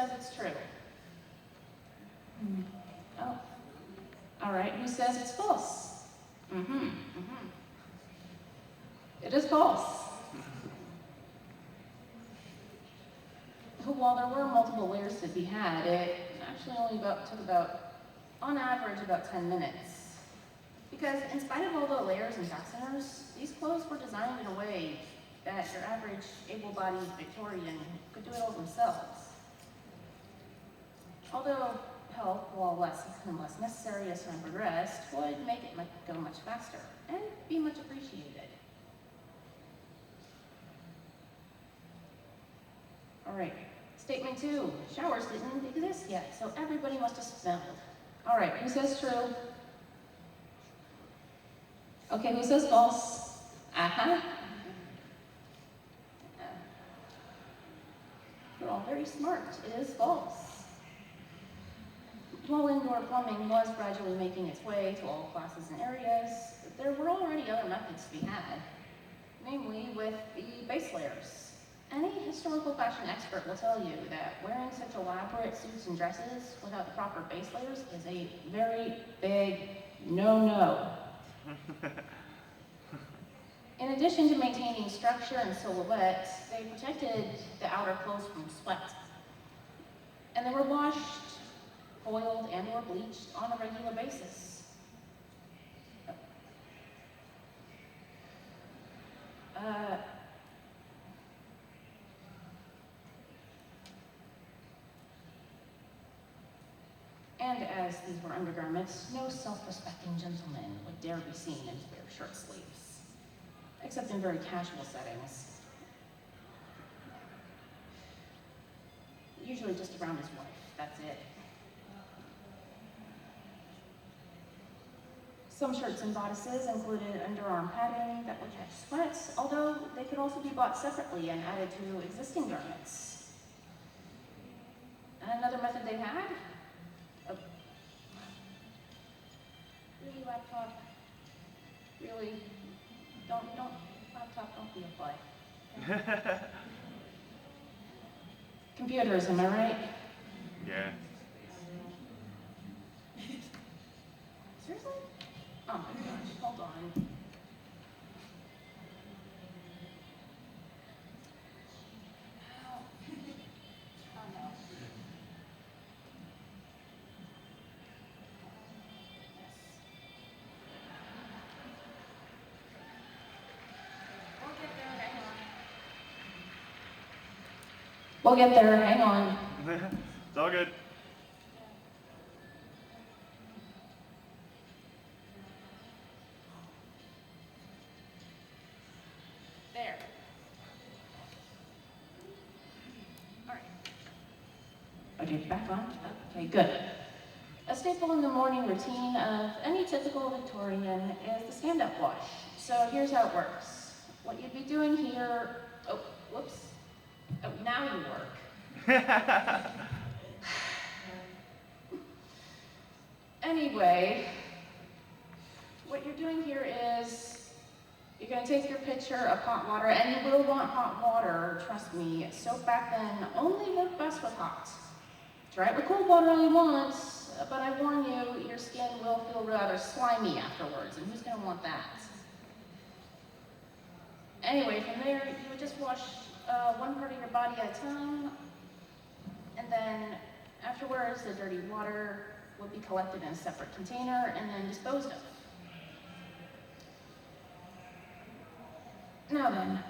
says it's true? Oh, all right, who says it's false? It is false. While there were multiple layers to be had, it actually only took about, on average, about 10 minutes. Because in spite of all the layers and fasteners, these clothes were designed in a way that your average able-bodied Victorian could do it all themselves. Although help, while less and less necessary as time progressed, would make it go much faster and be much appreciated. All right, statement 2, showers didn't exist yet, so everybody must have smelled. All right, who says true? Okay, who says false? You're all very smart. It is false. While indoor plumbing was gradually making its way to all classes and areas, there were already other methods to be had, namely with the base layers. Any historical fashion expert will tell you that wearing such elaborate suits and dresses without the proper base layers is a very big no-no. In addition to maintaining structure and silhouette, they protected the outer clothes from sweat. And they were washed, oiled, and or bleached on a regular basis. And as these were undergarments, no self-respecting gentleman would dare be seen in bare shirt sleeves, except in very casual settings. Usually just around his wife, that's it. Some shirts and bodices included underarm padding that would catch sweat, although they could also be bought separately and added to existing garments. Another method they had, really, laptop, really, laptop, don't be a play. Computers, am I right? Yeah. Seriously? Oh my gosh, hold on. Oh no. We'll get there, hang on. It's all good. There. All right. Okay, back on? Okay, good. A staple in the morning routine of any typical Victorian is the stand-up wash. So here's how it works. What you'd be doing here, oh, whoops. Oh, now you work. Anyway, what you're doing here is you're going to take your pitcher of hot water, and you will want hot water, trust me. Soap back then only worked best with hot. Try it with cold water all you want, but I warn you, your skin will feel rather slimy afterwards, and who's going to want that? Anyway, from there, you would just wash one part of your body at a time, and then afterwards, the dirty water would be collected in a separate container and then disposed of. Now then,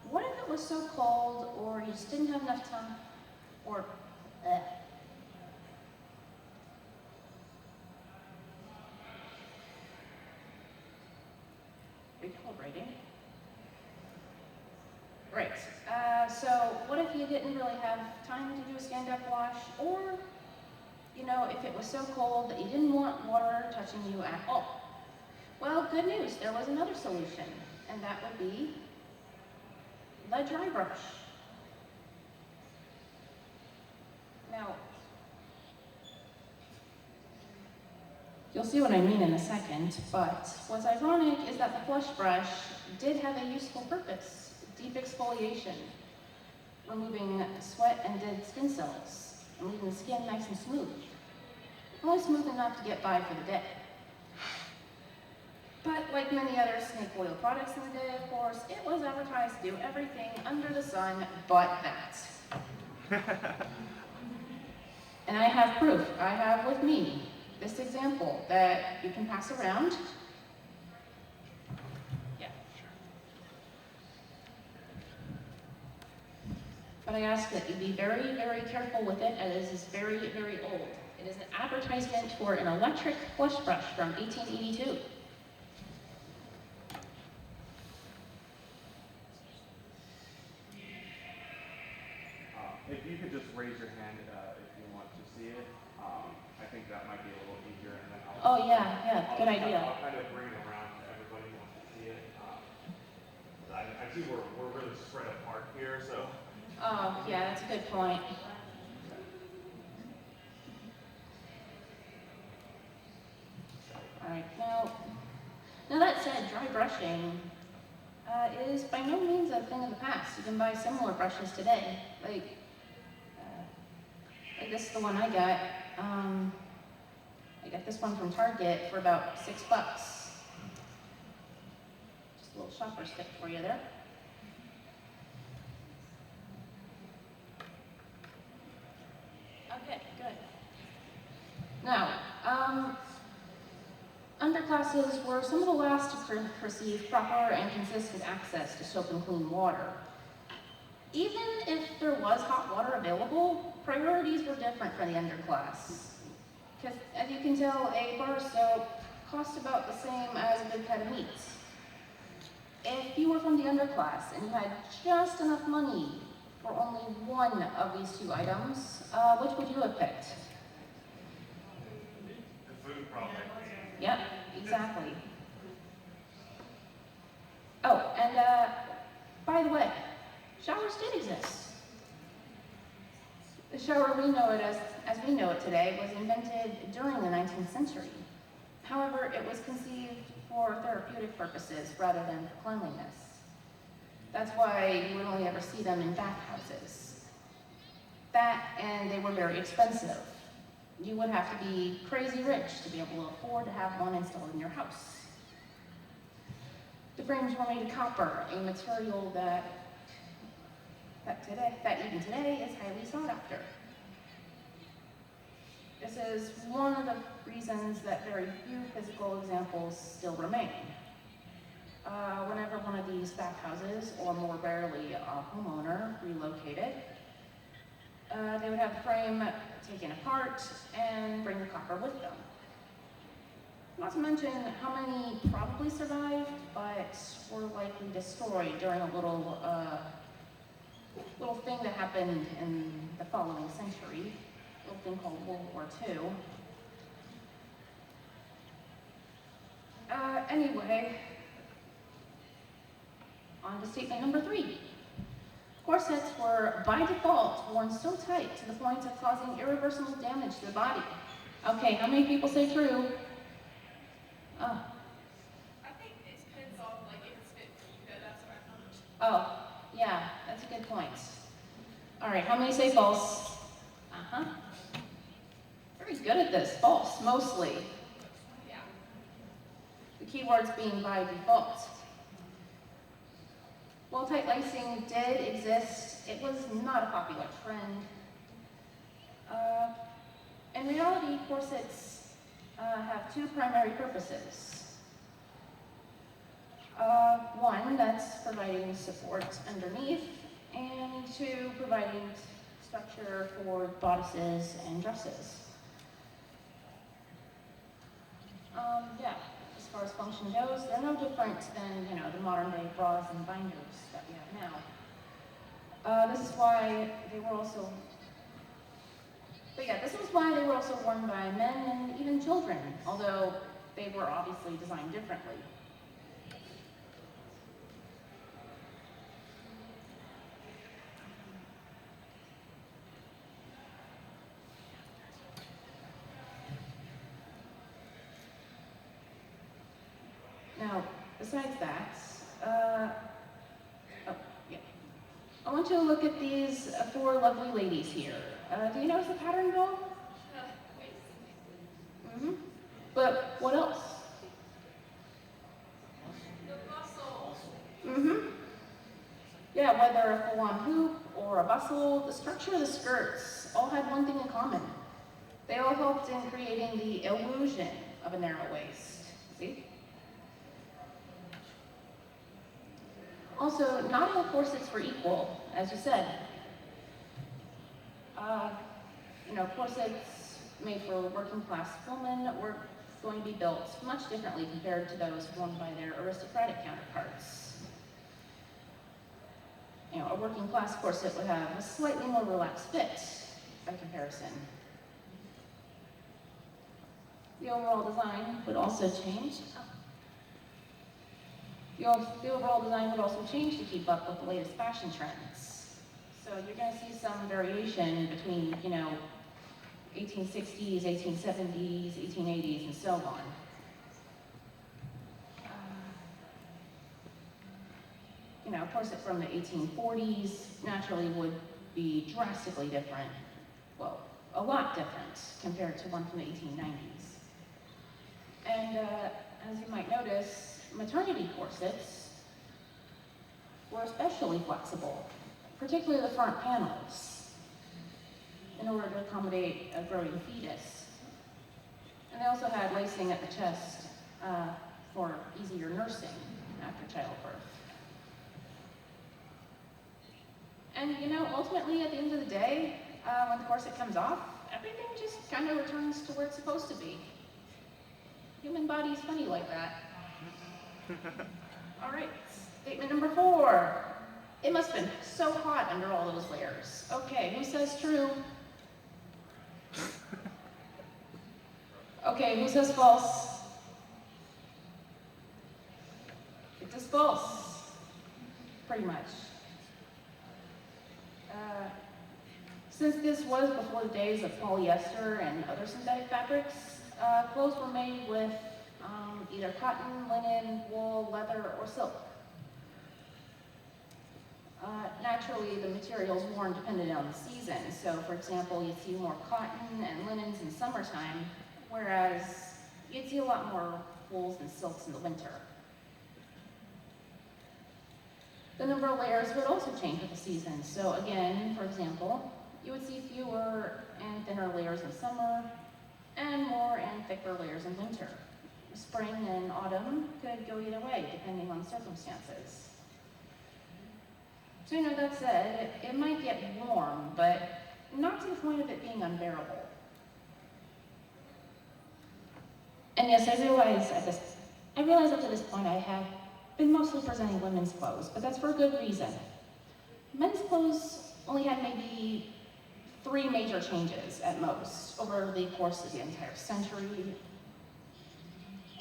what if it was so cold, or you just didn't have enough time, or recalibrating? Right, so what if you didn't really have time to do a stand-up wash, or, you know, if it was so cold that you didn't want water touching you at all? Well, good news, there was another solution, and that would be the dry brush. Now, you'll see what I mean in a second, but what's ironic is that the flush brush did have a useful purpose: deep exfoliation. removing sweat and dead skin cells, and leaving the skin nice and smooth. Only smooth enough to get by for the day. But like many other snake oil products in the day, of course, it was advertised to do everything under the sun but that. And I have proof. I have with me this example that you can pass around. Yeah. But I ask that you be very, very careful with it, as it is very, very old. It is an advertisement for an electric flush brush from 1882. If you could just raise your hand if you want to see it, I think that might be a little easier. And then Oh yeah, good idea. I'll kind of bring it around to everybody who wants to see it. I see we're really spread apart here, so. Oh yeah, that's a good point. All right, now that said, dry brushing is by no means a thing of the past. You can buy similar brushes today. Like this is the one I got. I got this one from Target for about $6. Just a little shopper tip for you there. Okay, good. Now, underclasses were some of the last to receive proper and consistent access to soap and clean water. Even if there was hot water available, priorities were different for the underclass. Because as you can tell, a bar of soap cost about the same as a big cut of meat. If you were from the underclass and you had just enough money for only one of these two items, which would you have picked? The food probably. Yep, exactly. Oh, and by the way, showers did exist. The shower we know it as we know it today was invented during the 19th century. However, it was conceived for therapeutic purposes rather than for cleanliness. That's why you would only ever see them in bathhouses. That, and they were very expensive. You would have to be crazy rich to be able to afford to have one installed in your house. The frames were made of copper, a material that even today is highly sought after. This is one of the reasons that very few physical examples still remain. Whenever one of these bathhouses, or more rarely a homeowner, relocated, they would have the frame taken apart and bring the copper with them. Not to mention how many probably survived, but were likely destroyed during a little thing that happened in the following century, a little thing called World War II. Anyway, on to statement number 3. Corsets were, by default, worn so tight to the point of causing irreversible damage to the body. Okay, how many people say true? Oh. I think it depends on if it's fit for you, that's what I found. Oh, yeah, that's a good point. All right, how many say false? Uh-huh. Very good at this, false, mostly. Yeah. The keywords being by default. While tight lacing did exist, it was not a popular trend. In reality, corsets have two primary purposes. One, that's providing support underneath, and two, providing structure for bodices and dresses. Yeah, as far as function goes, they're no different than, the modern day bras and binders that we have now. This is why they were also worn by men and even children, although they were obviously designed differently. Now, besides that, I want you to look at these four lovely ladies here. Do you notice the pattern at all? Wait. Mm-hmm. But what else? The bustle. Mm-hmm. Yeah, whether a full-on hoop or a bustle, the structure of the skirts all had one thing in common. They all helped in creating the illusion of a narrow waist. See? Also, not all corsets were equal, as you said. Corsets made for working class women were going to be built much differently compared to those worn by their aristocratic counterparts. A working class corset would have a slightly more relaxed fit by comparison. The overall design would also change. The overall design would also change to keep up with the latest fashion trends. So you're going to see some variation between, 1860s, 1870s, 1880s, and so on. A corset from the 1840s naturally would be drastically different, well, a lot different compared to one from the 1890s. And as you might notice, maternity corsets were especially flexible, particularly the front panels, in order to accommodate a growing fetus. And they also had lacing at the chest for easier nursing after childbirth. And ultimately at the end of the day, when the corset comes off, everything just kind of returns to where it's supposed to be. Human body's funny like that. All right, statement number 4. It must have been so hot under all those layers. Okay, who says true? Okay, who says false? It is false, pretty much. Since this was before the days of polyester and other synthetic fabrics, clothes were made with either cotton, linen, wool, leather, or silk. Naturally, the materials worn depended on the season. So, for example, you'd see more cotton and linens in summertime, whereas you'd see a lot more wools and silks in the winter. The number of layers would also change with the season. So again, for example, you would see fewer and thinner layers in summer, and more and thicker layers in winter. Spring and autumn could go either way, depending on circumstances. So that said, it might get warm, but not to the point of it being unbearable. And yes, I realize up to this point I have been mostly presenting women's clothes, but that's for a good reason. Men's clothes only had maybe 3 major changes at most over the course of the entire century.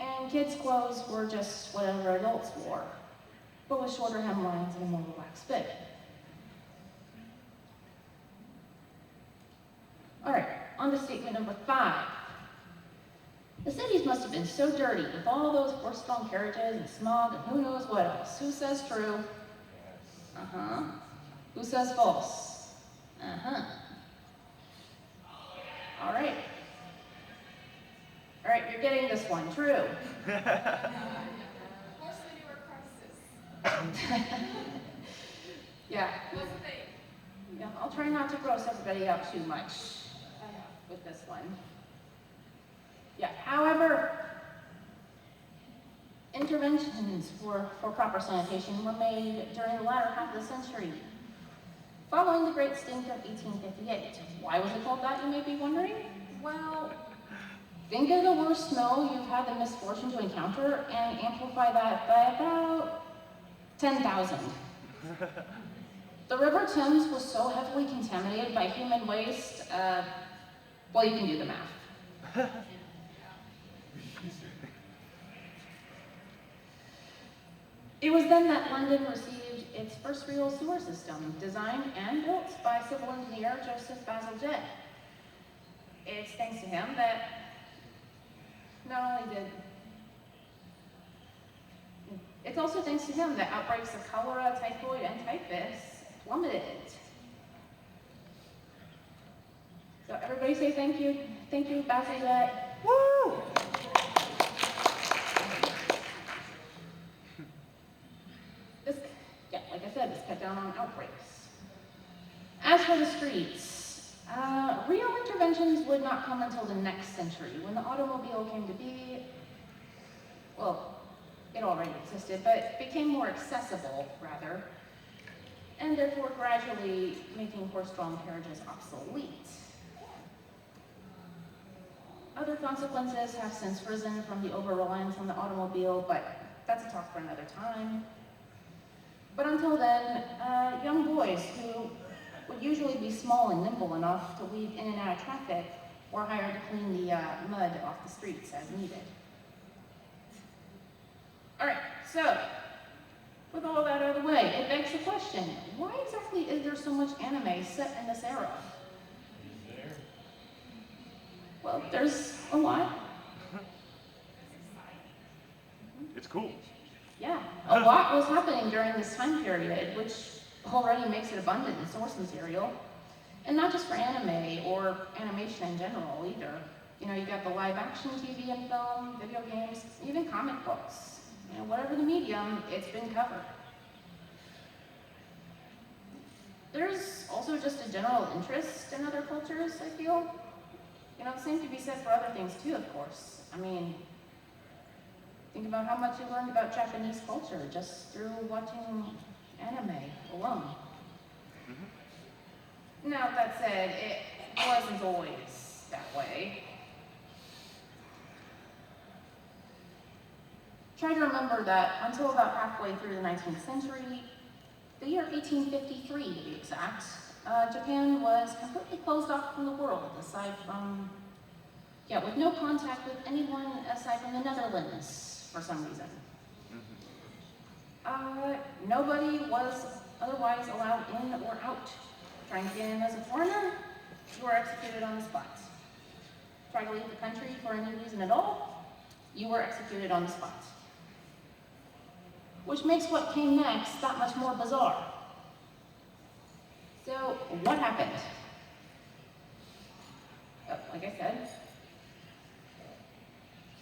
And kids' clothes were just whatever adults wore, but with shorter hemlines and a more relaxed fit. All right, on to statement number 5. The cities must have been so dirty with all those horse-drawn carriages and smog and who knows what else. Who says true? Uh-huh. Who says false? Uh-huh. All right. All right, you're getting this one. True. Horse manure crisis. Yeah. What's the thing? Yeah, I'll try not to gross everybody out too much with this one. Yeah, however, interventions for proper sanitation were made during the latter half of the century, following the Great Stink of 1858. Why was it called that, you may be wondering? Well, think of the worst smell you've had the misfortune to encounter and amplify that by about 10,000. The River Thames was so heavily contaminated by human waste, well, you can do the math. It was then that London received its first real sewer system, designed and built by civil engineer Joseph Basil Jett. It's thanks to him that it's also thanks to him that outbreaks of cholera, typhoid, and typhus plummeted. So everybody say thank you. Thank you, Bethesda. Woo! This, yeah, like I said, this cut down on outbreaks. As for the streets, real interventions would not come until the next century, when the automobile came to be. Well, it already existed, but became more accessible, rather, and therefore gradually making horse-drawn carriages obsolete. Other consequences have since risen from the over-reliance on the automobile, but that's a talk for another time. But until then, young boys who would usually be small and nimble enough to weave in and out of traffic were hired to clean the mud off the streets as needed. All right, so with all that out of the way, it begs the question, why exactly is there so much anime set in this era? Well, there's a lot. It's cool. Yeah, a lot was happening during this time period, which already makes it abundant in source material. And not just for anime or animation in general either. You know, you got the live action TV and film, video games, even comic books. You know, whatever the medium, it's been covered. There's also just a general interest in other cultures, I feel. You know, the same could be said for other things too, of course. I mean, think about how much you learned about Japanese culture just through watching anime alone. Now, that said, it wasn't always that way. Try to remember that until about halfway through the 19th century, the year 1853 to be exact, Japan was completely closed off from the world, aside from, with no contact with anyone aside from the Netherlands for some reason. Nobody was otherwise allowed in or out. Trying to get in as a foreigner, you were executed on the spot. Try to leave the country for any reason at all, you were executed on the spot. Which makes what came next that much more bizarre. So, what happened? Like I said.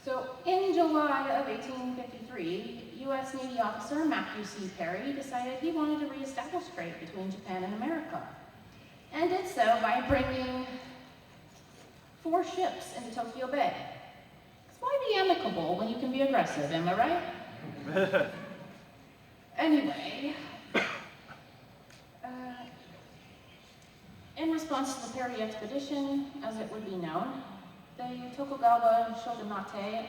So, in July of 1853, U.S. Navy officer Matthew C. Perry decided he wanted to reestablish trade between Japan and America, and did so by bringing 4 ships into Tokyo Bay. 'Cause why be amicable when you can be aggressive, am I right? Anyway, in response to the Perry expedition, as it would be known, the Tokugawa shogunate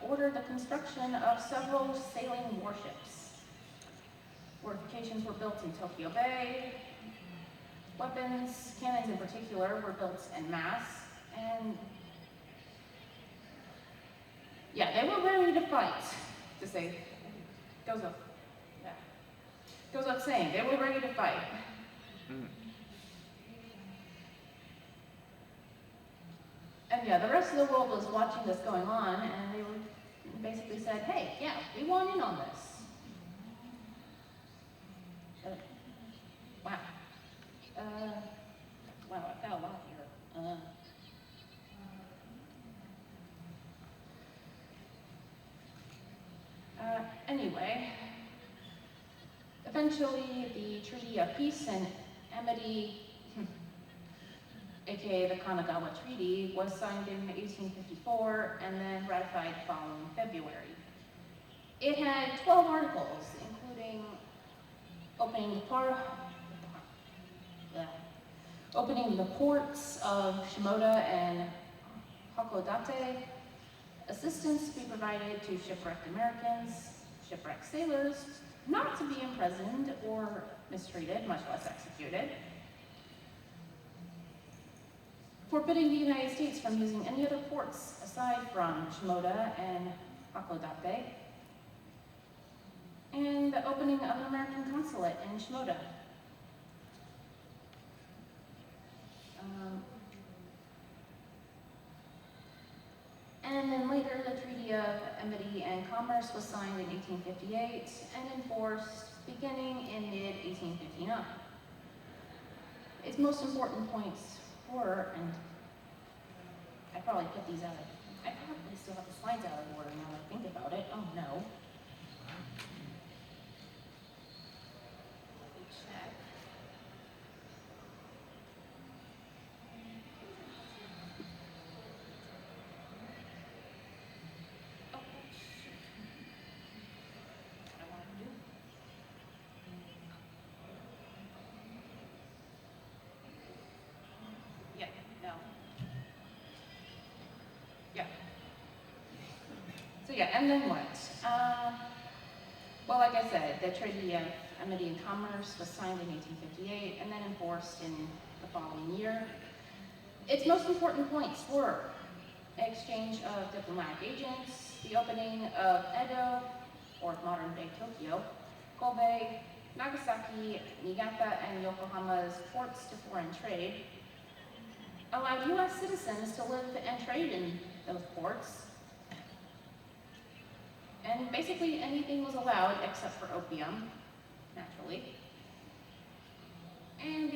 ordered the construction of several sailing warships. Fortifications were built in Tokyo Bay. Weapons, cannons in particular, were built en masse, and they were ready to fight. To say, goes up saying, they were ready to fight. And the rest of the world was watching this going on, and they basically said, hey, we want in on this. Wow. I've got a lot here. Anyway, eventually the Treaty of Peace and Amity, aka the Kanagawa Treaty, was signed in 1854 and then ratified the following February. It had 12 articles, including opening the ports of Shimoda and Hakodate, assistance to be provided to shipwrecked Americans, shipwrecked sailors, not to be imprisoned or mistreated, much less executed, forbidding the United States from using any other ports aside from Shimoda and Hakodate, and the opening of an American consulate in Shimoda. And then later, the Treaty of Amity and Commerce was signed in 1858 and enforced beginning in mid-1859. its most important points were, and I probably put these out of, I probably still have the slides out of order now that I think about it. Oh no. Let me check. Oh, shoot. I want to do. Yeah, no. Yeah. So yeah, and then what? Well, like I said, the Treaty of Amity and Commerce was signed in 1858 and then enforced in the following year. Its most important points were exchange of diplomatic agents, the opening of Edo, or modern-day Tokyo, Kobe, Nagasaki, Niigata, and Yokohama's ports to foreign trade, allowed U.S. citizens to live and trade in those ports, and basically anything was allowed except for opium, naturally. And